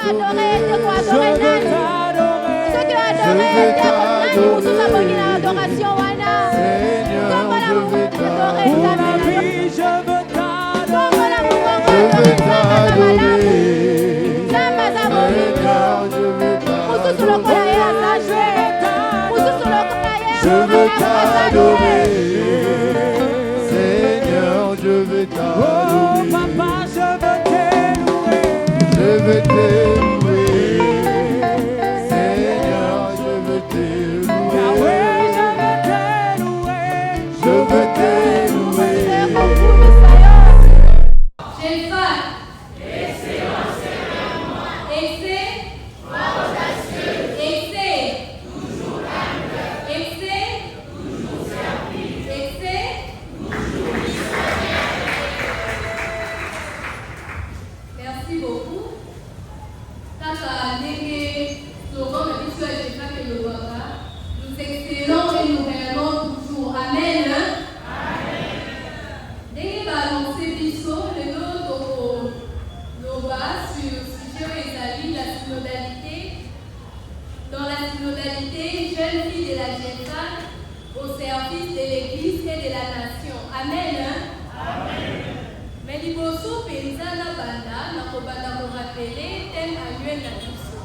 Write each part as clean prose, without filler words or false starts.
adorer, ceux qui ont adoré Nani. Ceux qui ont adoré Nani, pour tout ça, pour qu'il y ait l'adoration, Wana. Comme la adorer Nani. Je veux t'adorer, Seigneur, je veux t'adorer. Oh papa, je veux t'élouer. Je veux t'élouer. Seigneur, je veux t'élouer. Yahweh, je veux t'élouer. Je veux t'élouer. J'ai faim. Excellent, Seigneur, moi. Excès. Moi, audacieux. Excès. Toujours humble. Excès. Toujours servi. Excès. Toujours missionnaire. Merci beaucoup. Tata Nege, Laurent, le bisou, je sais pas que le Waka. Nous excellons et nous réellement toujours. Amen. Nege va annoncer bisou, le nom sur sujet établi la synodalité. Dans la synodalité, jeune fille de la GEFA au service de l'Église et de la nation. Amen. Amen. Mais liboso penza na banda na kobanda ko rappeler thème annuel na biso.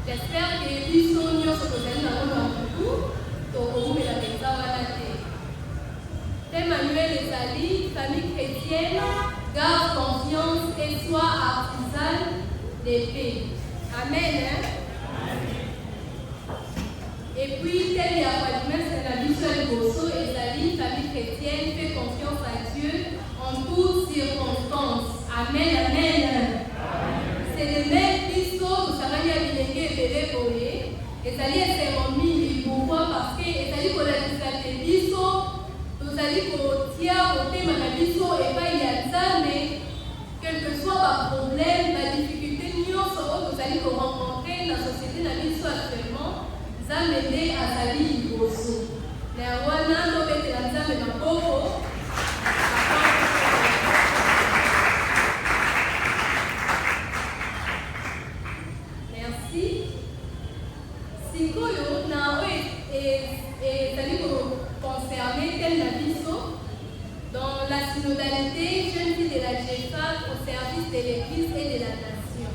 J'espère que biso nyonso tozali na mona mutu tokomela penza wana te. Thème annuel ezali famille chrétienne. Garde confiance et sois artisan de paix. Amen. Et puis, tel y a pas de même, c'est la mission de Bosso et Zali, famille chrétienne, fait confiance à Dieu en toutes circonstances. Amen, amen. C'est le même biso, vous savez, il y a des bébés boyés. Et Zali est cérémonie, pourquoi? Parce que Zali, pour la discipline biso, vous allez pour tiers au thème de la biso et pas il y a ça, mais quel que soit le problème, la difficulté, nous allez rencontrer dans la société de la biso actuellement, ça m'aide à Zali Bosso. Mais on a un autre qui est là, mais dans Bobo. Merci. Sikoyo, Naoé et Zali concerné tel la biso. Dans la synodalité, jeune fille de la GEFA au service de l'Église et de la nation.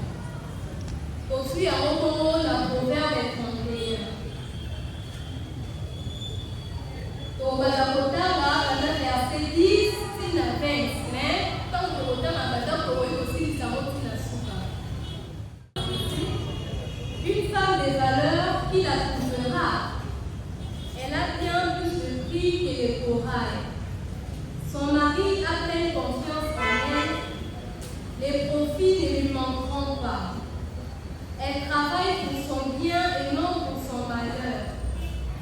Aussi à Rokomo, la proverbe est 31. Au Badakotara, on a versé 10, 6 à 20. Mais, tant que l'auteur a battu, on a aussi les sarotis la souka. Une femme de valeur qui la trouvera. Elle a bien plus de prix que le corail. Son mari a pleine confiance en elle. Les profits ne lui manqueront pas. Elle travaille pour son bien et non pour son malheur,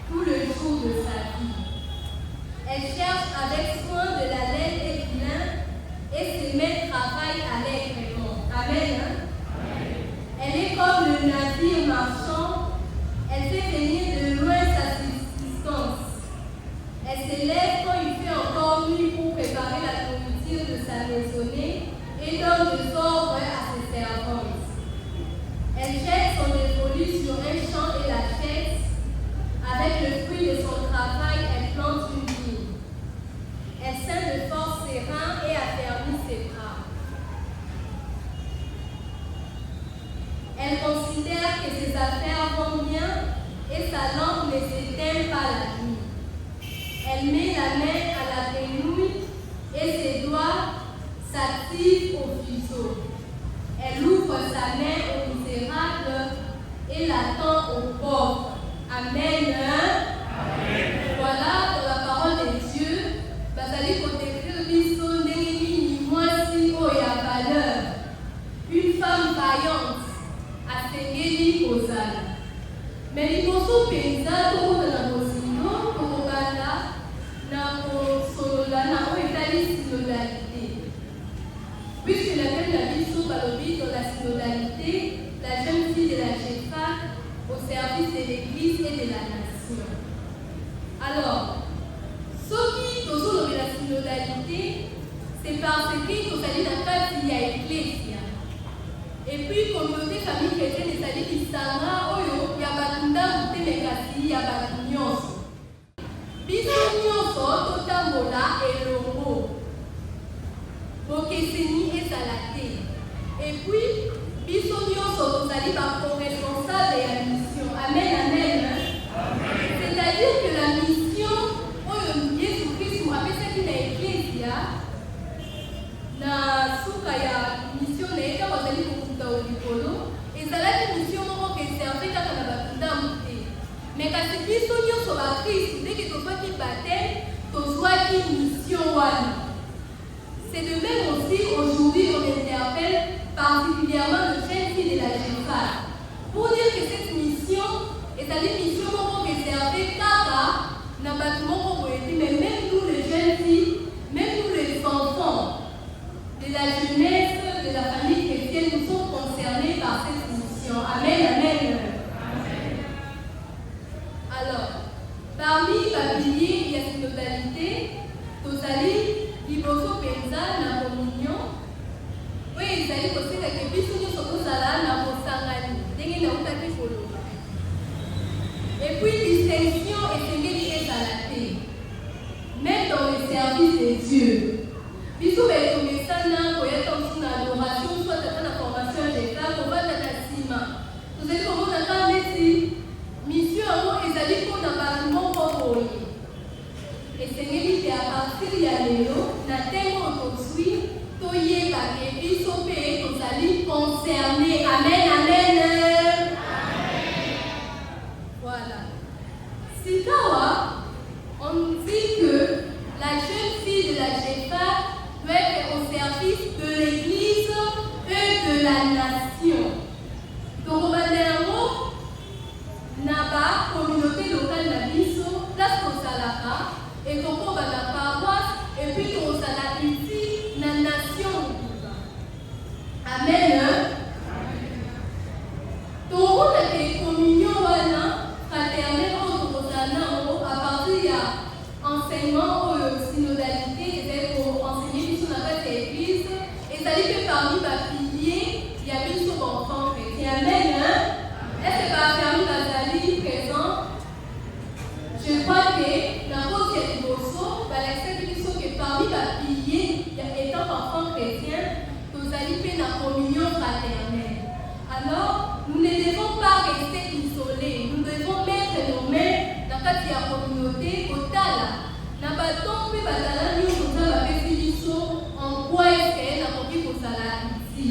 tout le jour de sa vie. Elle cherche avec soin de la laine et du lin et ses mains travaillent allègrement. Amen. Elle est comme le navire marchand. Elle fait venir de loin sa subsistance. Elle s'élève quand il fait encore nuit pour préparer la nourriture de sa maisonnée et donne des ordres à ses servantes. Elle jette son dévolu sur un champ et la chaise. Avec le fruit de son travail, elle plante une vigne. Elle scinde de force ses reins et affermit ses bras. Elle considère que ses affaires vont bien et sa lampe ne s'éteint pas la nuit. Elle met la main à la grenouille et ses doigts s'activent au fuseau. Elle ouvre sa main aux misérables et la tend aux pauvres. Amen. Amen. Voilà pour la parole de Dieu. Basali Kotekir Biso Neni Mwasi Oya valeur. Une femme vaillante à Sengeli Ozala. Mais les consos paysans, comme dans la Mosino, comme au Ghana, dans la synodalité. Puisque la peine la vie sous Balobi dans la synodalité, la jeune fille de la GEFA au service de l'Église et de la nation. Alors, ce qui nous de la synodalité, c'est parce que nous allons dans la Ecclesia. Et puis communauté famille chrétienne ezali lisanga oyo ya bato ndambu te me kasi ya bato nyonso. Biso nyonso totambola elongo bokeseni ezala te. Et puis biso nyonso tozali baco-responsable ya mission. Amen, amen. C'est-à-dire que la mission oyo Yesu Kristu apesaki na Ecclesia na suka ya mission na ye kaka bazali kokuta likolo ezalaki mission moko keserve kaka na bato ndambu te. Mais kasi biso nyonso bakristu ndenge tozwaki baptême tozwaki mission wana. C'est de même aussi aujourd'hui on interpelle particulièrement le jeune fille de la jeune femme pour dire que cette mission est une mission moko réservée kaka na bato moko boye te. Mais même nous les jeunes filles, même nous les enfants de la jeunesse de la famille chrétienne, nous sommes concernés par cette mission. Amen, amen. Alors, parmi les piliers, il y a une totalité. Tozali liboso penza na communion. Oui, ezali koseka ke biso nyonso tozala na kosangani ndenge nautaki koloba. Et puis distinction esengeli ezala te. Même dans le service de Dieu. Biso betomesana koyaka mosu na adoration soit ata na formation des femmes kovanda na nsima. Tozali komona kaka neti mission yango ezali mpona bato moko boye. Esengeli te à partir ya lelo na ntango tozwi toyeba ke biso mpe tozali concerné. Amen, amen. Voilà. Sikawa, on dit que la jeune fille de la GEFA doit être au service de l'Église et de la nation. Donc, on va dire naba communauté locale na biso, place Kosalaka, et donc on va la paroisse, et puis on s'ala ici, la nation. Amen. Donc, on a des communions, fraternelles, à partir de l'enseignement ou synodalité, c'est pour enseigner sur la base de l'Église, et ça dit que parmi les piliers, il y a bien sûr enfants chrétiens. Amen. Est-ce que parmi les alliés présents, je crois que la cause est du bosso, que parmi les piliers, étant enfants chrétiens, nous allons faire la communion fraternelle. Alors, nous ne devons pas rester isolés. Nous devons mettre nos mains dans la communauté au Tala. Nous avons fait en quoi est-ce qu'elle a compris pour ça ici.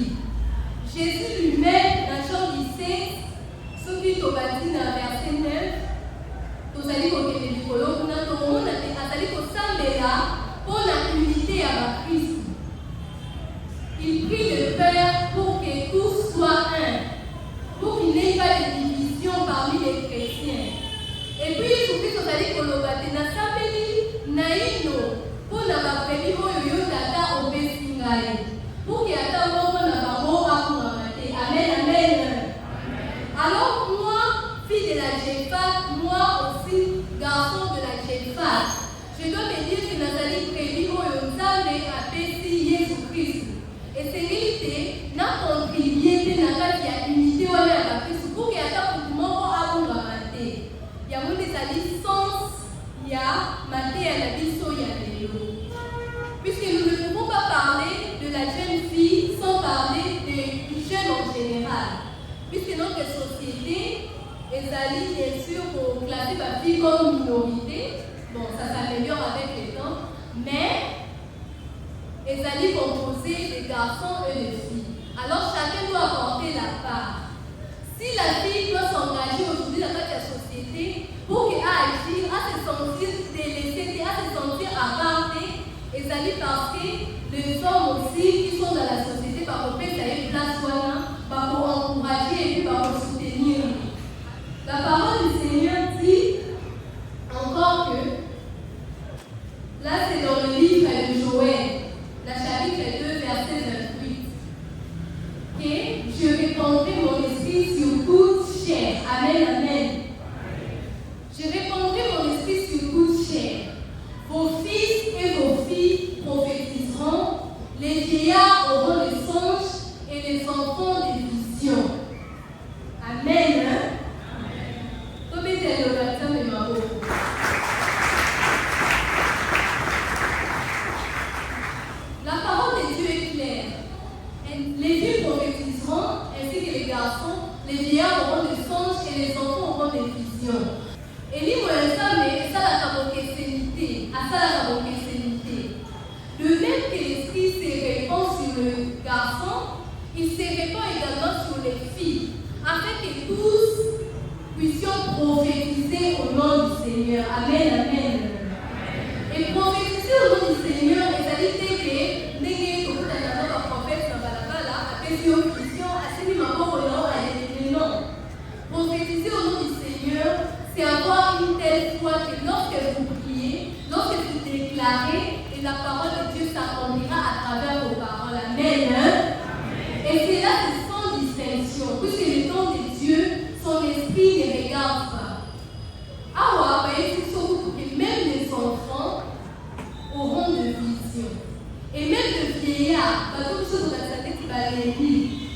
Jésus lui-même, dans Jean 17, ce qui est au bâti dans le verset 9, nous allons voir que les psychologues, nous allons pour la unité à la Christ. Il prie le Père pour que tous soient un, pour qu'il n'y ait pas de division parmi les chrétiens. Et puis, il faut que nous allions colloquer dans sa famille, naïno, pour la famille, au Bessingaï, pour qu'il y ait un moment à Amen, amen. Alors, moi, fille de la GEFA, moi aussi, garçon de la GEFA, je dois me dire que Nathalie prédit au Yonzame à Bessi Jésus-Christ. Et c'est vérité, n'a contribué à la unité à la Christ pour qu'il y ait un mouvement à vous ramasser. Il y a des licences, il y a maté à la biso, il y a des lots. Puisque nous ne pouvons pas parler de la jeune fille sans parler des jeunes en général. Puisque notre société est allée bien sûr pour classer ma fille comme minorité. Bon, ça s'améliore avec le temps, mais les alliés composés des garçons et des filles. Alors chacun doit apporter la part. Si la fille doit s'engager aujourd'hui dans la société pour qu'elle agisse, à se sentir délaissée, à se sentir apartée, les alliés parce que les hommes aussi qui sont dans la société par rapport à une place pour encourager et pour soutenir. La parole du Seigneur dit encore que là, c'est dans le livre de Joël, la chapitre 2, verset 28, que je répandrai mon esprit sur toute chair. Amen, amen. Je répandrai mon esprit sur toute chair. Vos fils et vos filles prophétiseront, les vieillards auront des songes et les enfants des visions. vieillards auront des songes et les enfants auront des visions. Et l'île est ça la caboquessénité, à ça la caboquessénité. De même que l'esprit se répand sur le garçon, il se répand également sur les filles, afin que tous puissions prophétiser au nom du Seigneur. Amen, amen. Et prophétiser au nom du Seigneur, c'est-à-dire que n'est que le prophète Nabalabala a fait une vision à celui qui non. Prophétiser au nom du Seigneur, c'est avoir une telle foi que lorsque vous priez, lorsque vous déclarez, et la parole de Dieu s'accomplira à travers vos paroles. Amen. Et c'est là que sans distinction, puisque le don de Dieu, son esprit ne regarde pas. Alors, c'est surtout que même les enfants auront de vision. Et même les vieillards,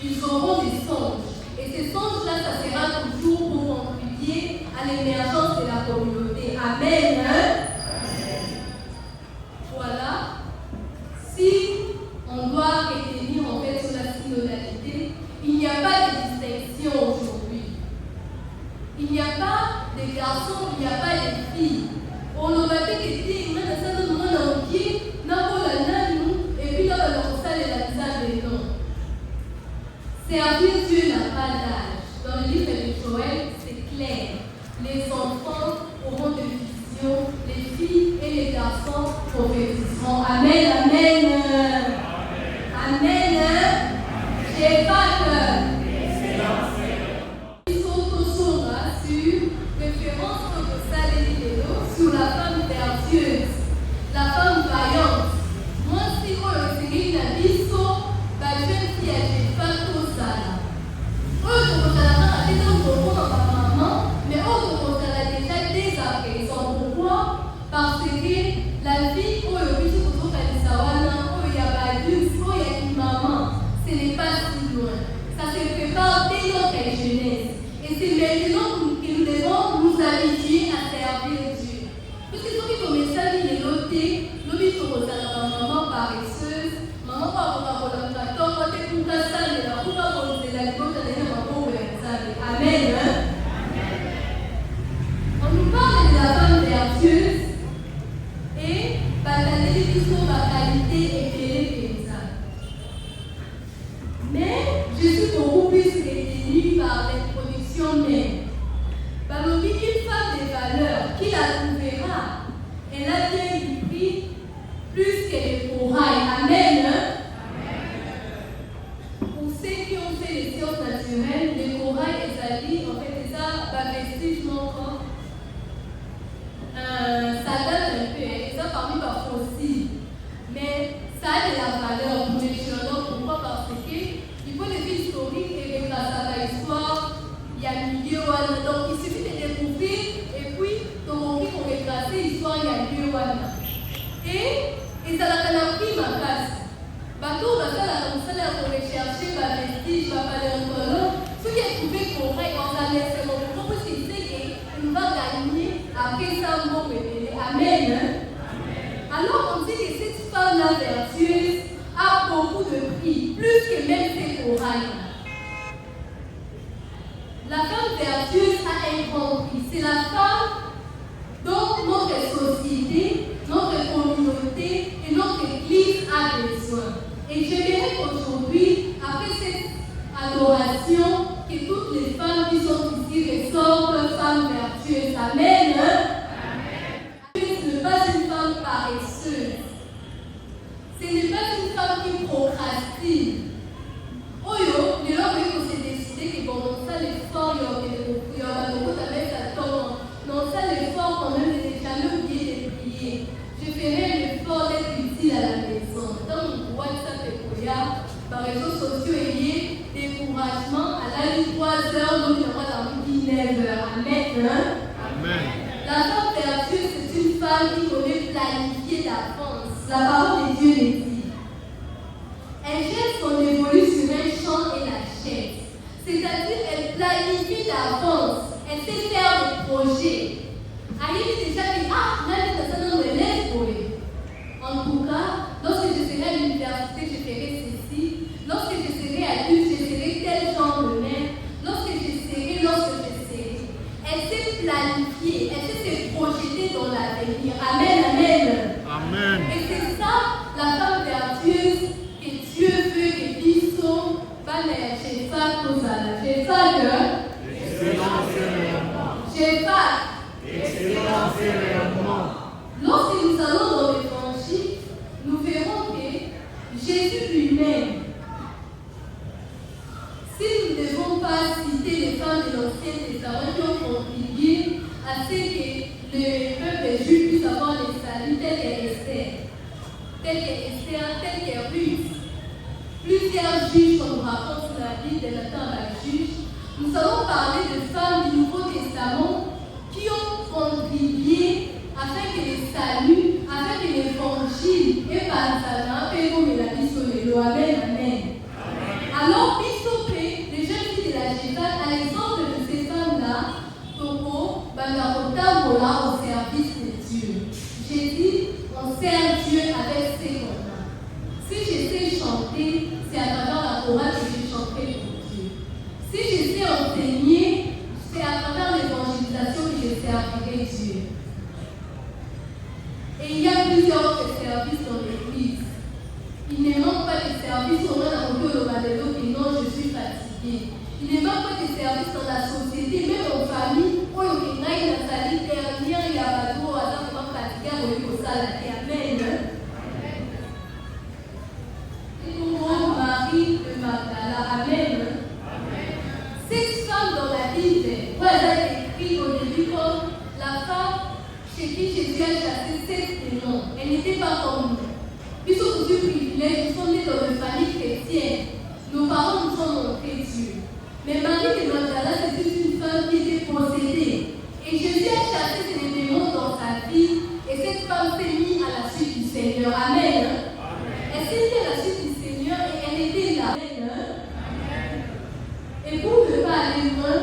ils auront des songes. Et ces songes-là, ça sera toujours pour contribuer à l'émergence de la communauté. Amen. Voilà. Si on doit retenir en fait sur la synodalité, il n'y a pas de distinction aujourd'hui. Il n'y a pas de garçons, il n'y a pas de filles. On aurait dit que si on a ça dans le monde entier, n'a pas la nanu, et puis dans le salle et la visage des noms. Servir Dieu n'a pas d'âge. Dans le livre de Joël, c'est clair. Les enfants auront de visions, les filles et les garçons prophétiseront. Amen, amen. Amen. J'ai pas peur. Ils sont toujours là sur référence au Salé sur la femme vertueuse, la femme vaillante. Moi, si vous recevez une abysso, la jeune fille a fait pas tout ça. Mais déjà dès à présent. Pourquoi? Parce que la vie, ce n'est pas si loin. Ça se prépare dès notre jeunesse. Et c'est maintenant que nous devons nous habituer à servir Dieu. Puisque ceux qui commencent à lire l'auté, nous disons à la maman paresseuse, maman pas pour la Amen. On nous parle de la femme vertueuse et par la télévision, la qualité est payée comme ça. Mais je suis beaucoup plus retenue par l'introduction même. Par le une femme de valeur qui la trouvera, elle a bien du prix plus que les corail. Amen. Pour ceux qui ont fait les sciences naturelles, les corail et Zali, en fait, c'est ça, vestige mon corps. Ça date un peu, et ça parmi par fossile. Mais ça a de la valeur pour les géologues. Pourquoi? Parce que il faut des faits historiques et grâce à la histoire, il y a le milieu. Donc il suffit de découvrir et puis donc on retracer l'histoire, il y a le milieu. Et ça a pris ma place. Bateau, ça pour rechercher ma vestige, ma paléontologue. Ce qui est trouvé correct dans la c'est mon propre système qu'on va gagner après ça, on va révéler. Amen. Alors on dit que cette femme-là vertueuse a beaucoup de prix, plus que même ses corails. La femme vertueuse a un grand prix. C'est la femme dont notre société, notre communauté et notre église a besoin. Et j'aimerais qu'aujourd'hui, après cette adoration, que toutes les femmes qui sont ici ressortent femmes vertueuses. Amen. Ce n'est pas une femme paresseuse. Ce n'est pas une femme qui procrastine. Oyo, les gens qui s'est décidé que bon, on fait l'effort, il y aura beaucoup d'avec sa tombe. Non, ça l'effort quand même, je n'ai jamais oublié de prier. Je ferai l'effort d'être utile à la maison. Dans mon WhatsApp et Koya, par réseaux sociaux et liés, découragement, à la 3 heures, nous avons la midi 9 heures. Amen. Amen. La femme vertueuse, c'est une femme qui connaît planifier d'avance. La parole de Dieu le dit. Elle jette son évolu sur un champ et la jette. C'est-à-dire, elle planifie d'avance. Elle sait faire des projets. Aïe déjà dit, en tout cas, lorsque je serai à l'université, je ferai ceci. Lorsque je serai adulte, je serai tel genre de mère. Lorsque je Lorsque nous allons dans l'évangile, nous verrons que Jésus lui-même, si nous ne devons pas citer les femmes de l'Ancien Testament qui ont contribué à ce que le peuple juif puisse avoir le salut tel qu'Esther, tel que Ruth, plusieurs juges qu'on nous raconte sur la vie de Nathan la juge, nous allons parler de femmes du Nouveau Testament qui ont contribué afin que le salut, afin que l'évangile et par ça, Amen, amen. Alors, les jeunes filles de la Jésus, à l'exemple de ces femmes-là, Toko, Bangarotambola au service de Dieu. J'ai dit, on sert Dieu avec ses commandements. Si je sais chanter, c'est à travers la chorale que je chanterai pour Dieu. Si je sais enseigner, c'est à travers l'évangélisation que je servirai Dieu. Et il y a plusieurs services dans l'église. Il ne manque pas de services au moins dans le Badelo et non, je suis fatigué. Il ne manque pas de services dans la société, même en famille, où il y a une salle dernière, il y a un bateau, à la fois fatigué, où il y a salle. Amen. Et pour Marie de Magdala, amen. Cette femme dans la Bible, où elle a écrit au début comme la femme chez qui Jésus a chassé 7 démons. Elle n'était pas comme nous. Puisque nous sommes privilégiés, nous sommes nés dans une famille chrétienne. Nos parents nous ont montré Dieu. Mais Marie de Magdala, c'était une femme qui était possédée. Et Jésus a chassé ces démons dans sa vie. Et cette femme s'est mise à la suite du Seigneur. Amen. Elle s'est mise à la suite du Seigneur et elle était là. Amen. Et pour ne pas aller loin,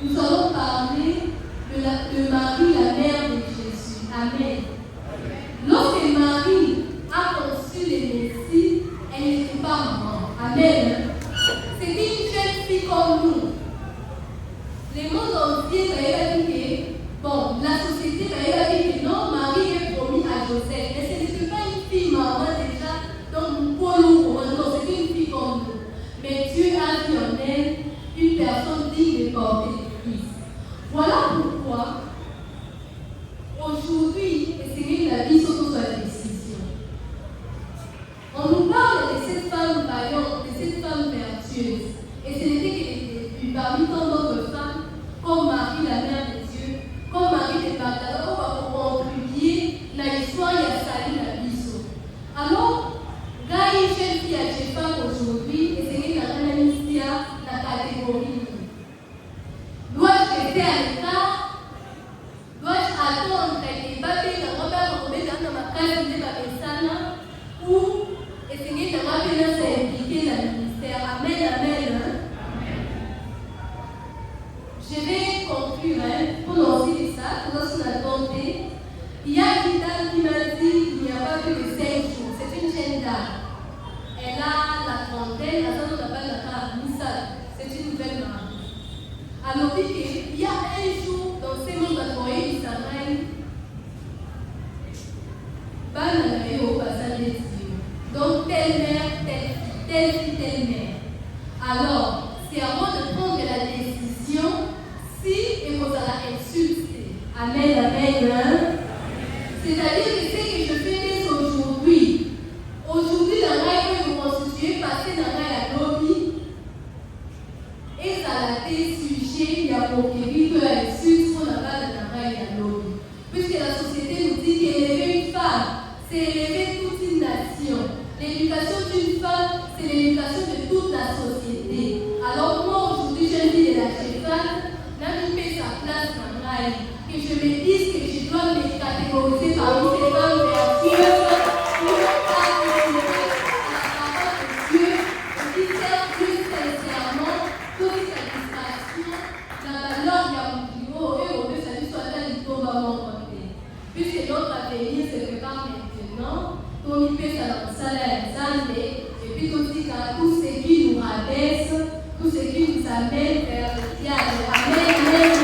nous allons parler de Marie, la mère de Jésus. Amen. Lorsque Marie a conçu le Messie, elle n'était pas maman. Amen. C'était une jeune fille comme nous. Le monde entier va dire que, bon, la société va dire que non, Marie est promise à Joseph. Mais ce n'était pas une fille maman déjà, donc pour nous, non, c'était une fille comme nous. Mais Dieu a vu en elle une personne digne de porter le Christ. Voilà pourquoi, aujourd'hui, essayer la vie surtout sur la décision. On nous parle de cette femme vaillante, de cette femme vertueuse. Et ce n'était que les débuts. Parmi tant d'autres femmes, comme Marie, la mère de Dieu, comme Marie de Magdala, on va contribuer dans l'histoire et à salir la vie. Alors, quand il y a une fille à Jésus aujourd'hui, essayer dans la mission, la catégorie. Dois-je rester à l'écart? Dois-je attendre que les babés dans ma casa de Babessana ou essayer de s'impliquer dans le ministère? Amen, amen. Je vais conclure pour lancer ça, pour lancer la bonté. Il y a une dame qui m'a dit qu'il n'y a pas plus de 5 jours. C'est une jeune dame. Elle a la trentaine, la dame n'a pas la Missa. C'est une nouvelle maman. Alors, il y a un jour dans ces mondes d'Akoye du Samaï, au passage de Dieu. Donc, telle mère, telle fille, telle mère. Alors, c'est à moi de prendre la décision si et vous allez insulter. Amen, amen. C'est-à-dire que ce que je fais aujourd'hui, dans la que vous constituez, passer dans la lobby, et ça a été sujet, il y a pour que la insulte qu'on n'a pas dans la lobby. Puisque la société nous dit qu'élever une femme, c'est élever toute une nation. L'éducation d'une femme, c'est l'éducation de toute la société. Alors moi, aujourd'hui, je dis de la Jésus, n'a mis sa place dans la vie. Que je me dise que je dois me catégoriser parmi ces femmes vertueuses pour participer à la parole de Dieu et qui servent Dieu sincèrement, toute satisfaction, la valeur de mon bureau et au mieux, ça lui soit dans l'histoire à mon côté. Puisque notre avenir se prépare maintenant, comme il peut s'annoncer à et puis aussi à tout ce qui nous rabaisse, tout ce qui nous amène vers le diable. Amen.